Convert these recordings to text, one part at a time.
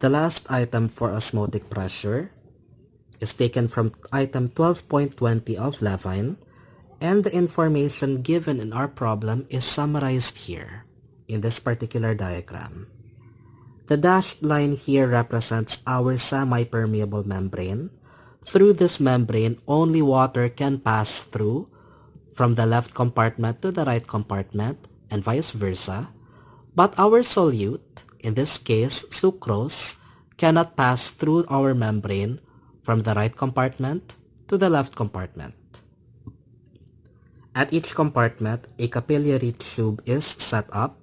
The last item for osmotic pressure is taken from item 12.20 of Levine, and the information given in our problem is summarized here in this particular diagram. The dashed line here represents our semi-permeable membrane. Through this membrane, only water can pass through from the left compartment to the right compartment and vice versa. But our solute, in this case sucrose, cannot pass through our membrane from the right compartment to the left compartment. At each compartment, a capillary tube is set up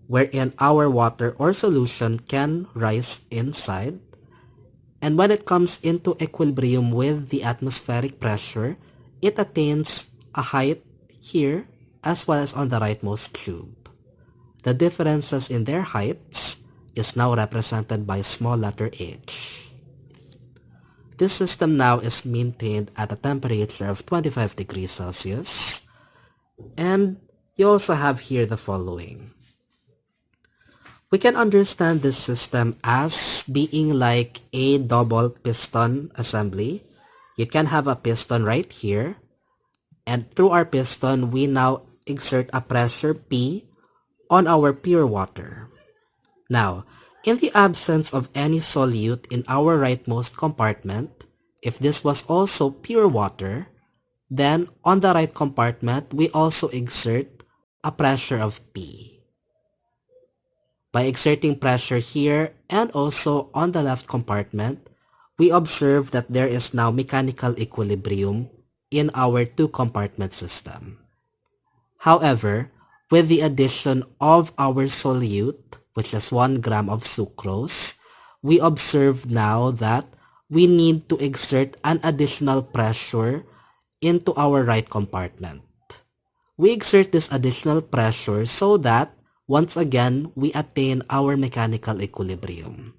wherein our water or solution can rise inside. And when it comes into equilibrium with the atmospheric pressure, it attains a height here as well as on the rightmost tube. The differences in their heights is now represented by small letter h. This system now is maintained at a temperature of 25 degrees Celsius. And you also have here the following. We can understand this system as being like a double piston assembly. You can have a piston right here, and through our piston, we now exert a pressure P on our pure water. Now, in the absence of any solute in our rightmost compartment, if this was also pure water, then on the right compartment, we also exert a pressure of P. By exerting pressure here and also on the left compartment, we observe that there is now mechanical equilibrium in our two-compartment system. However, with the addition of our solute, which is 1 gram of sucrose, we observe now that we need to exert an additional pressure into our right compartment. We exert this additional pressure so that once again, we attain our mechanical equilibrium.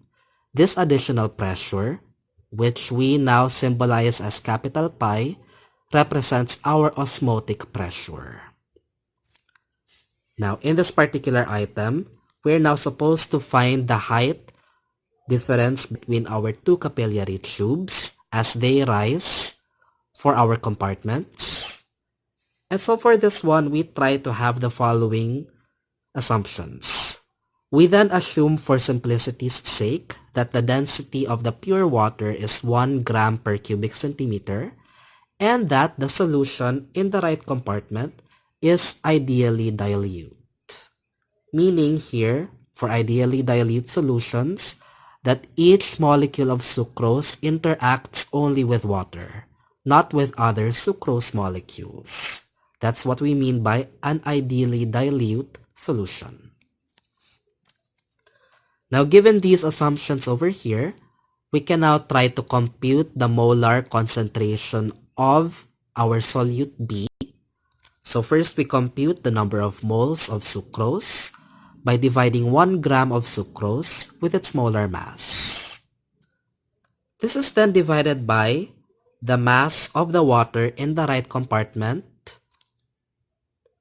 This additional pressure, which we now symbolize as capital Pi, represents our osmotic pressure. Now, in this particular item, we're now supposed to find the height difference between our two capillary tubes as they rise for our compartments. And so for this one, we try to have the following assumptions. We then assume for simplicity's sake that the density of the pure water is 1 gram per cubic centimeter and that the solution in the right compartment is ideally dilute. Meaning here, for ideally dilute solutions, that each molecule of sucrose interacts only with water, not with other sucrose molecules. That's what we mean by an ideally dilute solution. Now, given these assumptions over here, we can now try to compute the molar concentration of our solute B. So first we compute the number of moles of sucrose by dividing 1 gram of sucrose with its molar mass. This is then divided by the mass of the water in the right compartment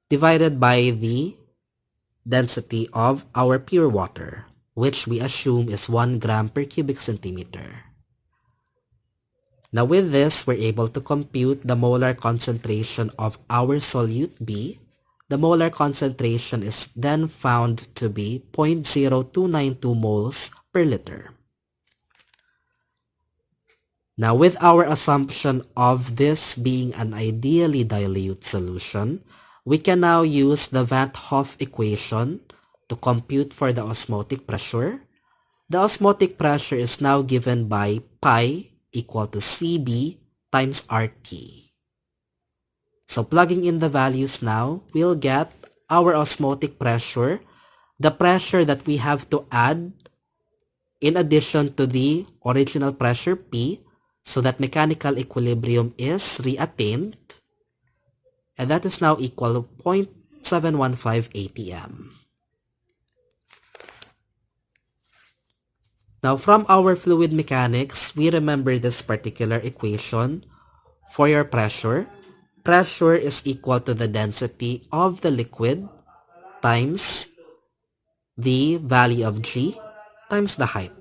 divided by the density of our pure water, which we assume is 1 gram per cubic centimeter. Now with this, we're able to compute the molar concentration of our solute B. The molar concentration is then found to be 0.0292 moles per liter. Now with our assumption of this being an ideally dilute solution, we can now use the Van't Hoff equation to compute for the osmotic pressure. The osmotic pressure is now given by pi equal to Cb times RT. So plugging in the values now, we'll get our osmotic pressure, the pressure that we have to add in addition to the original pressure P, so that mechanical equilibrium is reattained, and that is now equal to 0.715 atm. Now from our fluid mechanics, we remember this particular equation for your pressure. Pressure is equal to the density of the liquid times the value of G times the height.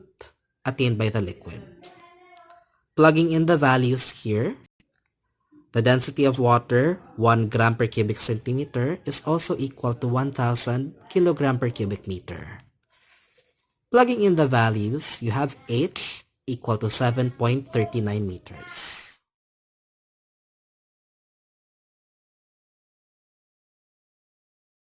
attained by the liquid. Plugging in the values here, the density of water, 1 gram per cubic centimeter, is also equal to 1,000 kilogram per cubic meter. Plugging in the values, you have H equal to 7.39 meters.